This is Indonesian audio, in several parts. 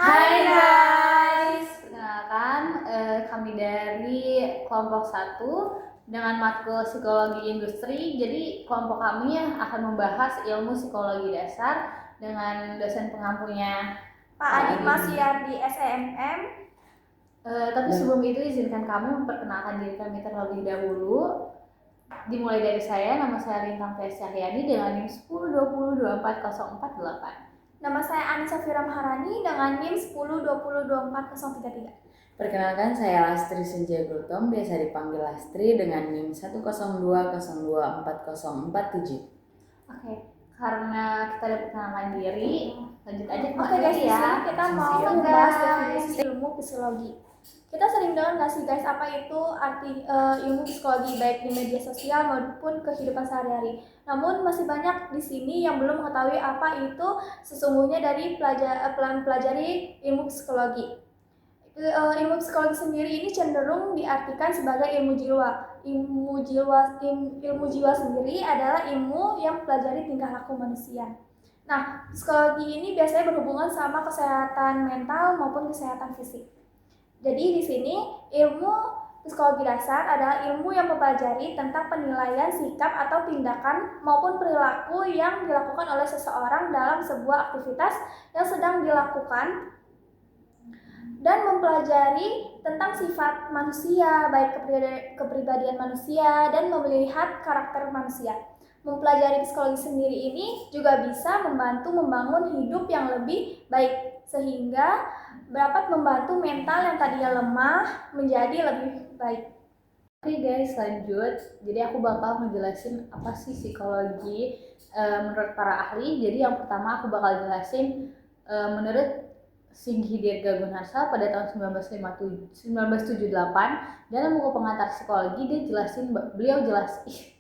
Hai guys, perkenalkan kami dari kelompok 1 dengan matkul psikologi industri. Jadi kelompok kami akan membahas ilmu psikologi dasar dengan dosen pengampunya Pak Adit Masyardi SMM. Tapi sebelum itu izinkan kami memperkenalkan diri kami terlebih dahulu. Dimulai dari saya, nama saya Lintang Fes Cahyani dengan NIM 1020240448. Nama saya Anissa Fira Maharani dengan NIM 1020240333. Perkenalkan, saya Lastri Sunjaya Gultom, biasa dipanggil Lastri dengan NIM 1020240447. Oke, karena kita udah perkenalan diri, lanjut aja ke Oke guys, materi ya. di sini kita mau membahas definisi ilmu psikologi. Kita sering dengar nggak sih guys, apa itu arti ilmu psikologi baik di media sosial maupun kehidupan sehari-hari. Namun masih banyak di sini yang belum mengetahui apa itu sesungguhnya dari pelajari ilmu psikologi. Ilmu psikologi sendiri ini cenderung diartikan sebagai ilmu jiwa. Ilmu jiwa sendiri adalah ilmu yang mempelajari tingkah laku manusia. Nah, psikologi ini biasanya berhubungan sama kesehatan mental maupun kesehatan fisik. Jadi di sini ilmu psikologi dasar adalah ilmu yang mempelajari tentang penilaian sikap atau tindakan maupun perilaku yang dilakukan oleh seseorang dalam sebuah aktivitas yang sedang dilakukan, dan mempelajari tentang sifat manusia, baik kepribadian manusia, dan melihat karakter manusia. Mempelajari psikologi sendiri ini juga bisa membantu membangun hidup yang lebih baik, sehingga dapat membantu mental yang tadinya lemah menjadi lebih baik. Oke guys, lanjut. Jadi aku bakal menjelasin apa sih psikologi menurut para ahli. Jadi yang pertama aku bakal jelasin menurut Singhi Dirga Gunarsa pada tahun 1978 dalam buku pengantar psikologi beliau jelasin.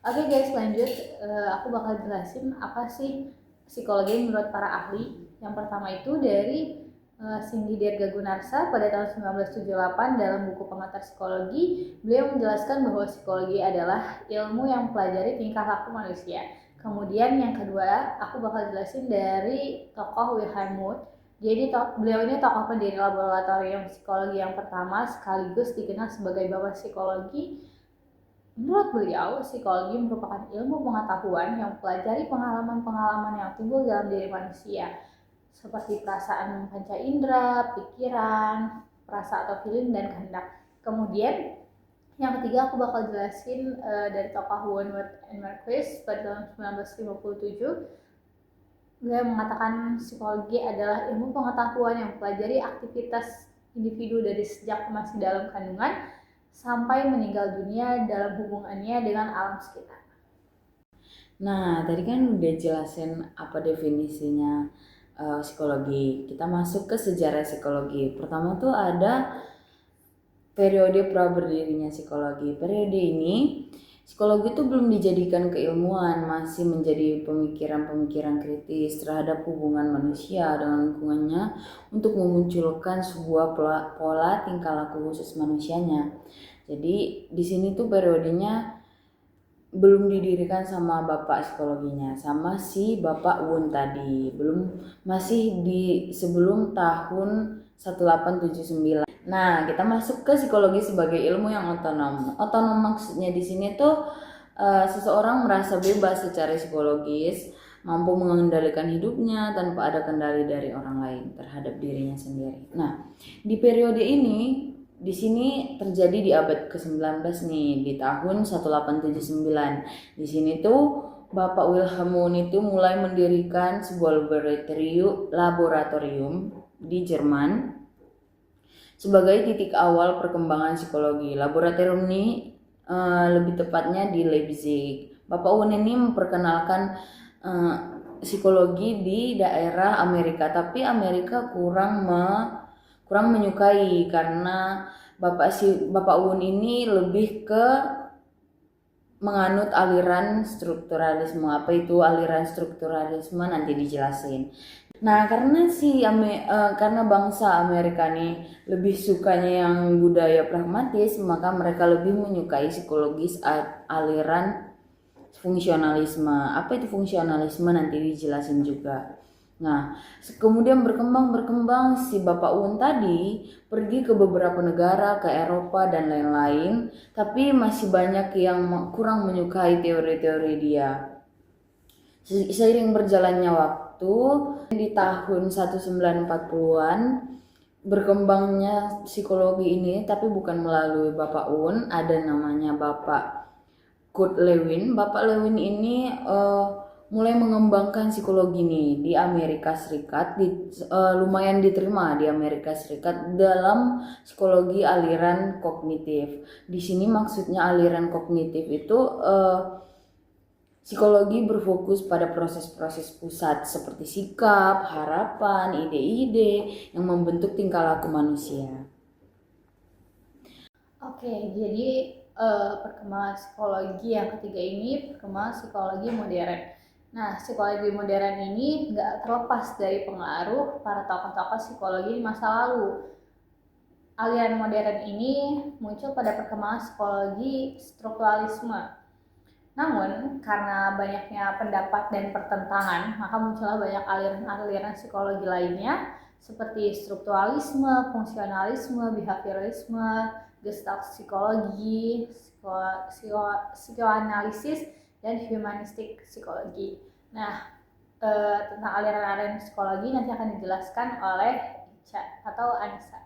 Oke guys, lanjut. Aku bakal jelasin apa sih psikologi menurut para ahli. Yang pertama itu dari Singhi Dirga Gunarsa pada tahun 1978 dalam buku pengantar psikologi, beliau menjelaskan bahwa psikologi adalah ilmu yang mempelajari tingkah laku manusia. Kemudian yang kedua, aku bakal jelasin dari tokoh Wilhelm Wundt. Jadi beliau ini tokoh pendiri laboratorium psikologi yang pertama sekaligus dikenal sebagai bapak psikologi. Menurut beliau, psikologi merupakan ilmu pengetahuan yang mempelajari pengalaman-pengalaman yang timbul dalam diri manusia, seperti perasaan panca indera, pikiran, perasa atau feeling, dan kehendak. Kemudian yang ketiga aku bakal jelasin dari tokoh Wundt and Marquis pada tahun 1957. Beliau mengatakan psikologi adalah ilmu pengetahuan yang mempelajari aktivitas individu dari sejak masih dalam kandungan sampai meninggal dunia dalam hubungannya dengan alam sekitar. Nah, tadi kan udah jelasin apa definisinya psikologi. Kita masuk ke sejarah psikologi. Pertama tuh ada periode pra berdirinya psikologi. Periode ini psikologi itu belum dijadikan keilmuan, masih menjadi pemikiran-pemikiran kritis terhadap hubungan manusia dengan lingkungannya untuk memunculkan sebuah pola tingkah laku khusus manusianya. Jadi di sini tuh periodenya belum didirikan sama bapak psikologinya, sama si bapak Wundt tadi, masih di sebelum tahun 1879. Nah, kita masuk ke psikologi sebagai ilmu yang otonom. Otonom maksudnya di sini tuh seseorang merasa bebas secara psikologis, mampu mengendalikan hidupnya tanpa ada kendali dari orang lain terhadap dirinya sendiri. Nah, di periode ini di sini terjadi di abad ke-19 nih, di tahun 1879. Di sini tuh Bapak Wilhelm Wundt itu mulai mendirikan sebuah laboratorium di Jerman sebagai titik awal perkembangan psikologi. Laboratorium ini lebih tepatnya di Leipzig. Bapak Wundt ini memperkenalkan psikologi di daerah Amerika, tapi Amerika kurang menyukai karena Bapak Wundt ini lebih ke menganut aliran strukturalisme. Apa itu aliran strukturalisme nanti dijelasin. Nah, karena bangsa Amerika nih lebih sukanya yang budaya pragmatis, maka mereka lebih menyukai psikologis aliran fungsionalisme. Apa itu fungsionalisme nanti dijelasin juga. Nah, kemudian berkembang si Bapak Un tadi pergi ke beberapa negara, ke Eropa dan lain-lain, tapi masih banyak yang kurang menyukai teori-teori dia. Seiring berjalannya waktu, di tahun 1940-an berkembangnya psikologi ini, tapi bukan melalui Bapak Un, ada namanya Bapak Kurt Lewin. Bapak Lewin ini mulai mengembangkan psikologi ini di Amerika Serikat, lumayan diterima di Amerika Serikat dalam psikologi aliran kognitif. Di sini maksudnya aliran kognitif itu psikologi berfokus pada proses-proses pusat seperti sikap, harapan, ide-ide yang membentuk tingkah laku manusia. Oke, jadi perkembangan psikologi yang ketiga ini perkembangan psikologi modern. Nah, psikologi modern ini nggak terlepas dari pengaruh para tokoh-tokoh psikologi di masa lalu. Aliran modern ini muncul pada perkembangan psikologi strukturalisme. Namun, karena banyaknya pendapat dan pertentangan, maka muncullah banyak aliran-aliran psikologi lainnya seperti strukturalisme, fungsionalisme, behavioralisme, gestalt psikologi, psikoanalisis, dan humanistik psikologi. Nah, tentang aliran-aliran psikologi nanti akan dijelaskan oleh Ica atau Anissa.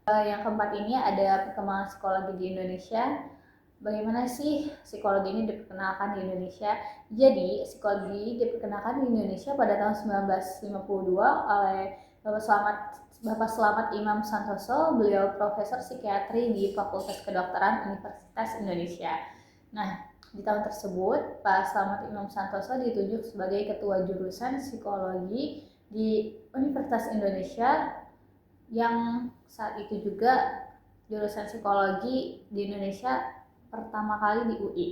Yang keempat ini ada perkembangan psikologi di Indonesia. Bagaimana sih psikologi ini diperkenalkan di Indonesia? Jadi, psikologi diperkenalkan di Indonesia pada tahun 1952 oleh Bapak Slamet Imam Santoso. Beliau profesor psikiatri di Fakultas Kedokteran Universitas Indonesia. Nah, di tahun tersebut, Pak Slamet Imam Santoso ditunjuk sebagai ketua jurusan psikologi di Universitas Indonesia, yang saat itu juga jurusan psikologi di Indonesia pertama kali di UI.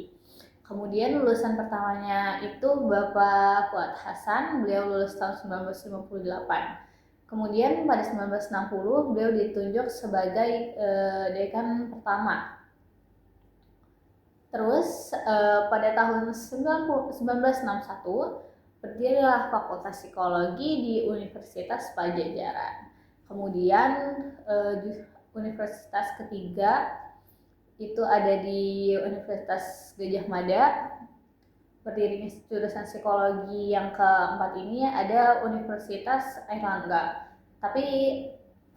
Kemudian lulusan pertamanya itu Bapak Fuad Hasan, beliau lulus tahun 1958. Kemudian pada 1960 beliau ditunjuk sebagai dekan pertama. Terus pada tahun 1961 berdirilah Fakultas Psikologi di Universitas Pajajaran. Kemudian universitas ketiga itu ada di Universitas Gadjah Mada. Berdirinya jurusan psikologi yang keempat ini ada Universitas Airlangga. Tapi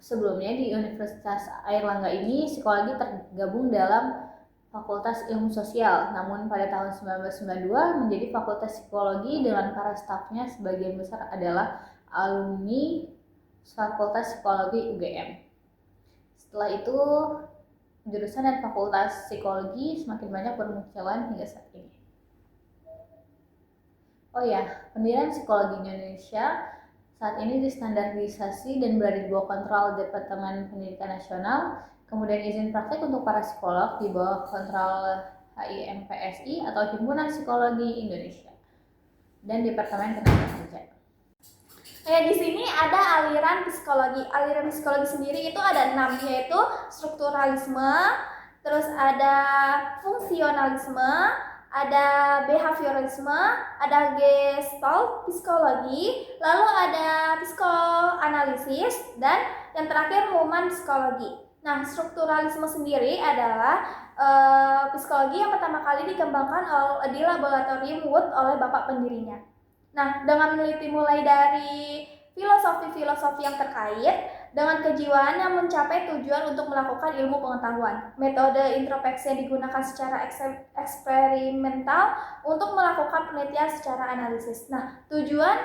sebelumnya di Universitas Airlangga ini psikologi tergabung dalam Fakultas Ilmu Sosial, namun pada tahun 1992 menjadi Fakultas Psikologi dengan para stafnya sebagian besar adalah alumni Fakultas Psikologi UGM. Setelah itu, jurusan dan fakultas psikologi semakin banyak bermunculan hingga saat ini. Oh ya, pendirian psikologi Indonesia saat ini distandarisasi dan berada di bawah kontrol Departemen Pendidikan Nasional. Kemudian izin praktek untuk para psikolog di bawah kontrol HIMPSI atau Himpunan Psikologi Indonesia dan Departemen Tenaga Kerja. Di sini ada aliran psikologi. Aliran psikologi sendiri itu ada 6, yaitu strukturalisme, terus ada fungsionalisme, ada behavioralisme, ada gestalt psikologi, lalu ada psikoanalisis, dan yang terakhir human psikologi. Nah, strukturalisme sendiri adalah psikologi yang pertama kali dikembangkan di laboratorium Wood oleh bapak pendirinya. Nah, dengan meneliti mulai dari filosofi-filosofi yang terkait dengan kejiwaan yang mencapai tujuan untuk melakukan ilmu pengetahuan. Metode introspeksi yang digunakan secara eksperimental untuk melakukan penelitian secara analisis. Nah, tujuan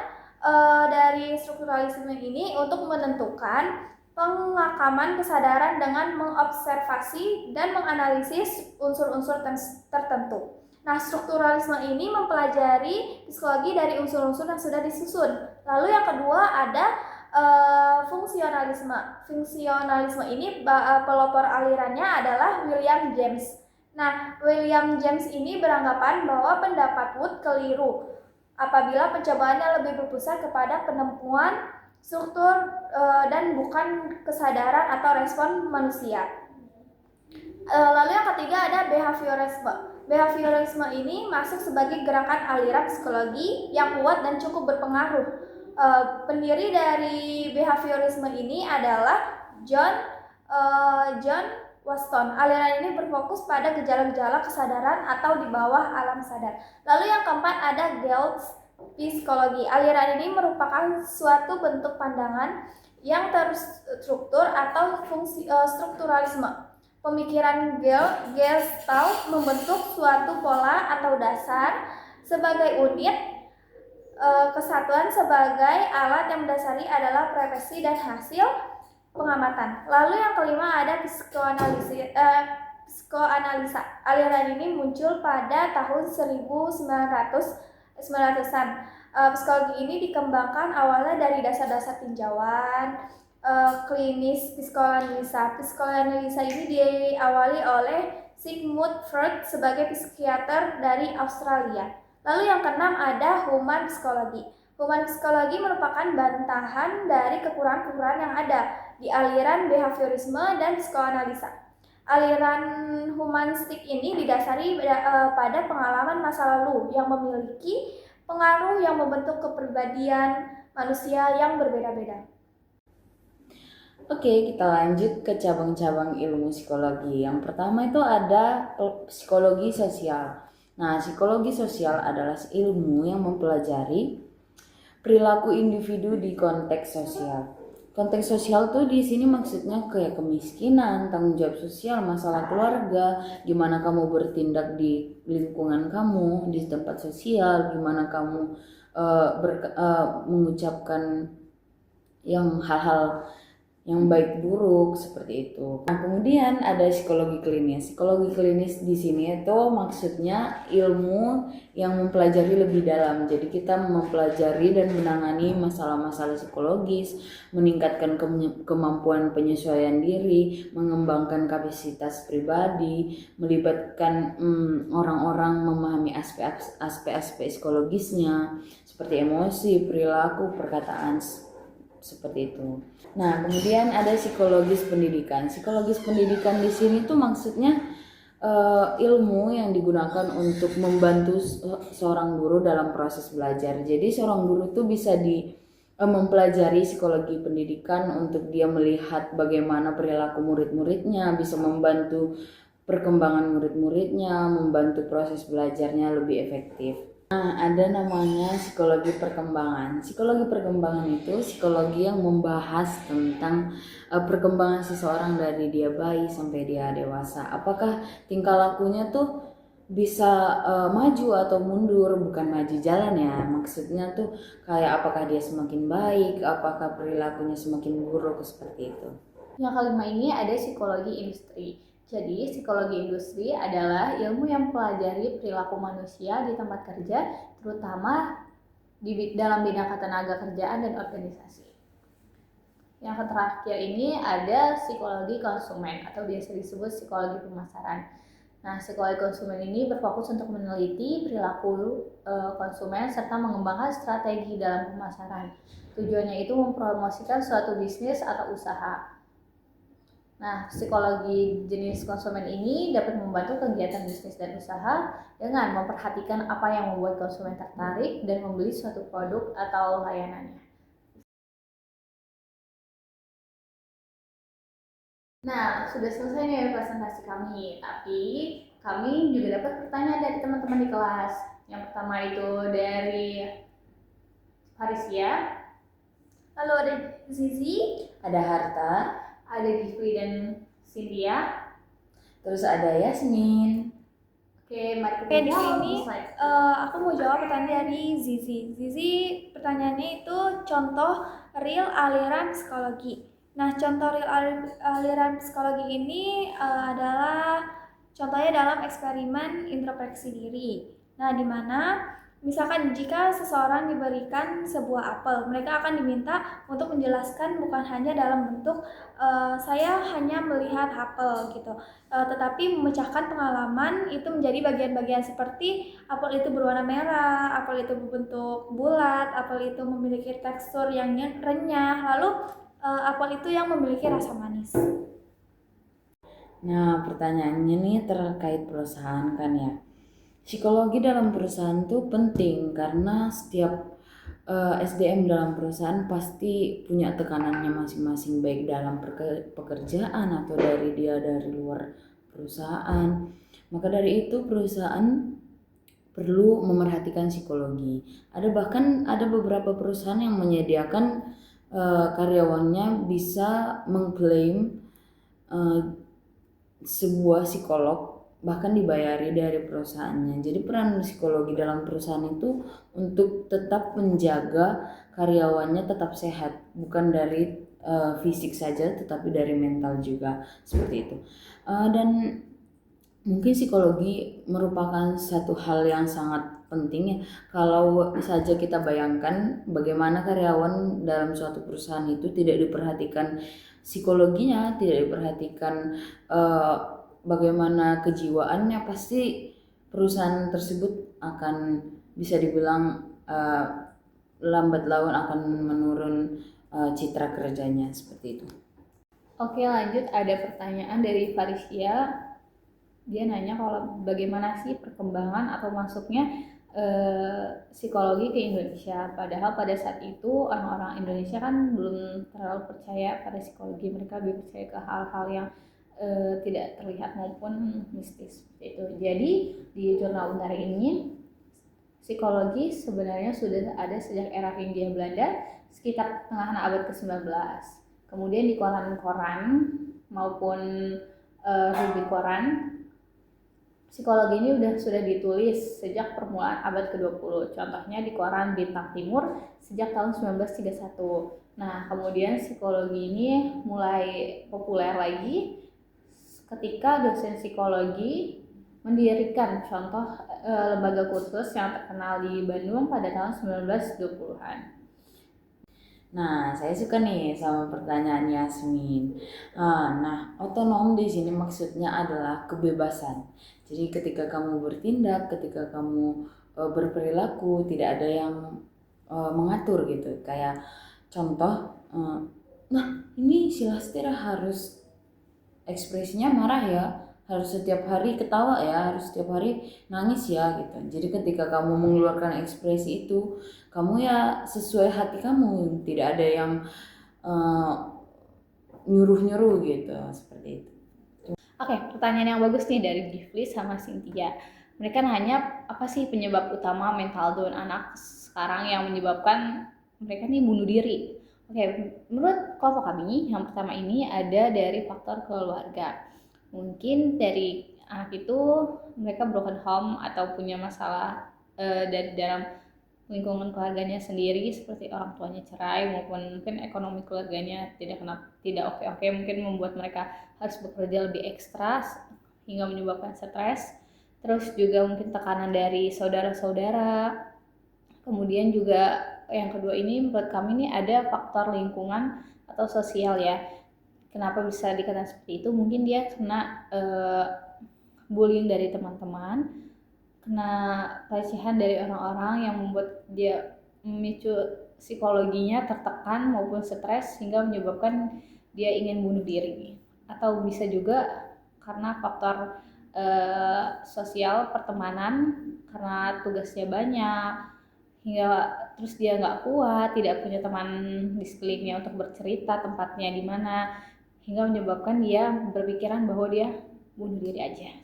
dari strukturalisme ini untuk menentukan pengakaman kesadaran dengan mengobservasi dan menganalisis unsur-unsur tertentu. Nah, strukturalisme ini mempelajari psikologi dari unsur-unsur yang sudah disusun. Lalu yang kedua ada fungsionalisme. Fungsionalisme ini pelopor alirannya adalah William James. Nah, William James ini beranggapan bahwa pendapat Wood keliru apabila pencobaannya lebih berpusat kepada penemuan struktur dan bukan kesadaran atau respon manusia. Lalu yang ketiga ada behaviorisme. Behaviorisme ini masuk sebagai gerakan aliran psikologi yang kuat dan cukup berpengaruh. Pendiri dari behaviorisme ini adalah John Waston. Aliran ini berfokus pada gejala-gejala kesadaran atau di bawah alam sadar. Lalu yang keempat ada Galt's psikologi. Aliran ini merupakan suatu bentuk pandangan yang terstruktur atau strukturalisme. Pemikiran Gestalt membentuk suatu pola atau dasar sebagai unit kesatuan sebagai alat yang mendasari adalah preferensi dan hasil pengamatan. Lalu yang kelima ada psikoanalisa. Aliran ini muncul pada tahun 1900-an. Psikologi ini dikembangkan awalnya dari dasar-dasar tinjauan klinis psikoanalisa. Psikoanalisa ini diawali oleh Sigmund Freud sebagai psikiater dari Australia. Lalu yang keenam ada human psikologi. Human psikologi merupakan bantahan dari kekurangan-kekurangan yang ada di aliran behaviorisme dan psikoanalisa. Aliran humanistik ini didasari pada pengalaman masa lalu yang memiliki pengaruh yang membentuk kepribadian manusia yang berbeda-beda. Oke, kita lanjut ke cabang-cabang ilmu psikologi. Yang pertama itu ada psikologi sosial. Nah, psikologi sosial adalah ilmu yang mempelajari perilaku individu di konteks sosial. Konteks sosial tuh di sini maksudnya kayak kemiskinan, tanggung jawab sosial, masalah keluarga, gimana kamu bertindak di lingkungan kamu, di tempat sosial, gimana kamu mengucapkan yang hal-hal yang baik buruk seperti itu. Nah, kemudian ada psikologi klinis. Psikologi klinis di sini itu maksudnya ilmu yang mempelajari lebih dalam. Jadi kita mempelajari dan menangani masalah-masalah psikologis, meningkatkan kemampuan penyesuaian diri, mengembangkan kapasitas pribadi, melibatkan orang-orang memahami aspek-aspek psikologisnya seperti emosi, perilaku, perkataan seperti itu. Nah, kemudian ada psikologis pendidikan. Psikologis pendidikan di sini tuh maksudnya ilmu yang digunakan untuk membantu seorang guru dalam proses belajar. Jadi seorang guru tuh bisa mempelajari psikologi pendidikan untuk dia melihat bagaimana perilaku murid-muridnya, bisa membantu perkembangan murid-muridnya, membantu proses belajarnya lebih efektif. Nah, ada namanya psikologi perkembangan. Psikologi perkembangan itu psikologi yang membahas tentang perkembangan seseorang dari dia bayi sampai dia dewasa. Apakah tingkah lakunya tuh bisa maju atau mundur, bukan maju jalan ya. Maksudnya tuh kayak apakah dia semakin baik, apakah perilakunya semakin buruk, seperti itu. Yang kelima ini ada psikologi industri. Jadi, psikologi industri adalah ilmu yang mempelajari perilaku manusia di tempat kerja, terutama dalam bidang ketenaga kerjaan dan organisasi. Yang terakhir ini ada psikologi konsumen atau biasa disebut psikologi pemasaran. Nah, psikologi konsumen ini berfokus untuk meneliti perilaku konsumen serta mengembangkan strategi dalam pemasaran. Tujuannya itu mempromosikan suatu bisnis atau usaha. Nah, psikologi jenis konsumen ini dapat membantu kegiatan bisnis dan usaha dengan memperhatikan apa yang membuat konsumen tertarik dan membeli suatu produk atau layanannya. Nah, sudah selesai nih presentasi kami, tapi kami juga dapat pertanyaan dari teman-teman di kelas. Yang pertama itu dari Farisia, lalu ada Zizi, ada Harta, ada Gifli dan Cynthia, terus ada Yasmin. Oke, mari kita di jawab sini slide. aku mau jawab pertanyaan dari Zizi. Zizi pertanyaannya itu contoh real aliran psikologi. Nah, contoh real aliran psikologi ini adalah contohnya dalam eksperimen introspeksi diri. Nah, di mana misalkan jika seseorang diberikan sebuah apel, mereka akan diminta untuk menjelaskan bukan hanya dalam bentuk saya hanya melihat apel gitu, tetapi memecahkan pengalaman itu menjadi bagian-bagian seperti apel itu berwarna merah, apel itu berbentuk bulat, apel itu memiliki tekstur yang renyah, lalu apel itu yang memiliki rasa manis. Nah, pertanyaannya nih terkait perusahaan kan ya. Psikologi dalam perusahaan tuh penting karena setiap SDM dalam perusahaan pasti punya tekanannya masing-masing, baik dalam pekerjaan atau dari luar perusahaan. Maka dari itu perusahaan perlu memerhatikan psikologi. Bahkan ada beberapa perusahaan yang menyediakan karyawannya bisa mengklaim sebuah psikolog, bahkan dibayari dari perusahaannya. Jadi peran psikologi dalam perusahaan itu untuk tetap menjaga karyawannya tetap sehat, bukan dari fisik saja tetapi dari mental juga, seperti itu. Dan mungkin psikologi merupakan satu hal yang sangat penting ya. Kalau saja kita bayangkan bagaimana karyawan dalam suatu perusahaan itu tidak diperhatikan psikologinya, tidak diperhatikan bagaimana kejiwaannya, pasti perusahaan tersebut akan bisa dibilang lambat laun akan menurun citra kerjanya, seperti itu. Oke, lanjut, ada pertanyaan dari Faricia. Dia nanya kalau bagaimana sih perkembangan atau masuknya psikologi ke Indonesia. Padahal pada saat itu orang-orang Indonesia kan belum terlalu percaya pada psikologi, mereka lebih percaya ke hal-hal yang tidak terlihat maupun mistis seperti itu. Jadi di jurnal Untara ini psikologi sebenarnya sudah ada sejak era Hindia Belanda sekitar pertengahan abad ke-19. Kemudian di koran-koran maupun review koran, psikologi ini sudah ditulis sejak permulaan abad ke-20. Contohnya di koran Bintang Timur sejak tahun 1931. Nah, kemudian psikologi ini mulai populer lagi ketika dosen psikologi mendirikan contoh lembaga kursus yang terkenal di Bandung pada tahun 1920-an. Nah, saya suka nih sama pertanyaan Yasmin. Nah, otonom di sini maksudnya adalah kebebasan. Jadi ketika kamu bertindak, ketika kamu berperilaku, tidak ada yang mengatur gitu. Kayak contoh, nah ini si Lastira harus ekspresinya marah ya, harus setiap hari ketawa ya, harus setiap hari nangis ya gitu. Jadi ketika kamu mengeluarkan ekspresi itu, kamu ya sesuai hati kamu, tidak ada yang nyuruh-nyuruh gitu, seperti itu. Oke, pertanyaan yang bagus nih dari Gifli sama Cynthia. Mereka nanya apa sih penyebab utama mental down anak sekarang yang menyebabkan mereka nih bunuh diri. Oke, menurut kelompok kami yang pertama ini ada dari faktor keluarga. Mungkin dari anak itu mereka broken home atau punya masalah dari dalam lingkungan keluarganya sendiri, seperti orang tuanya cerai maupun mungkin ekonomi keluarganya tidak oke-oke, mungkin membuat mereka harus bekerja lebih ekstra hingga menyebabkan stres. Terus juga mungkin tekanan dari saudara-saudara. Kemudian juga yang kedua ini menurut kami ini ada faktor lingkungan atau sosial ya. Kenapa bisa dikatakan seperti itu? Mungkin dia kena bullying dari teman-teman, kena pelecehan dari orang-orang yang membuat dia memicu psikologinya tertekan maupun stres hingga menyebabkan dia ingin bunuh diri. Atau bisa juga karena faktor sosial pertemanan, karena tugasnya banyak hingga terus dia nggak kuat, tidak punya teman di sekelilingnya untuk bercerita tempatnya di mana, hingga menyebabkan dia berpikiran bahwa dia bunuh diri aja.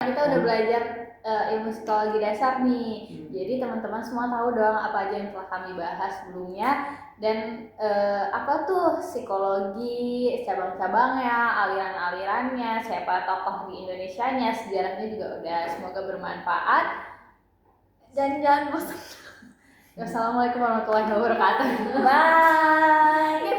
Kita udah belajar ilmu psikologi dasar nih, jadi teman-teman semua tahu dong apa aja yang telah kami bahas sebelumnya, dan apa tuh psikologi, cabang-cabangnya, aliran-alirannya, siapa tokoh di Indonesianya, sejarahnya juga udah. Semoga bermanfaat dan jangan bosan. Wassalamualaikum warahmatullahi wabarakatuh. Bye.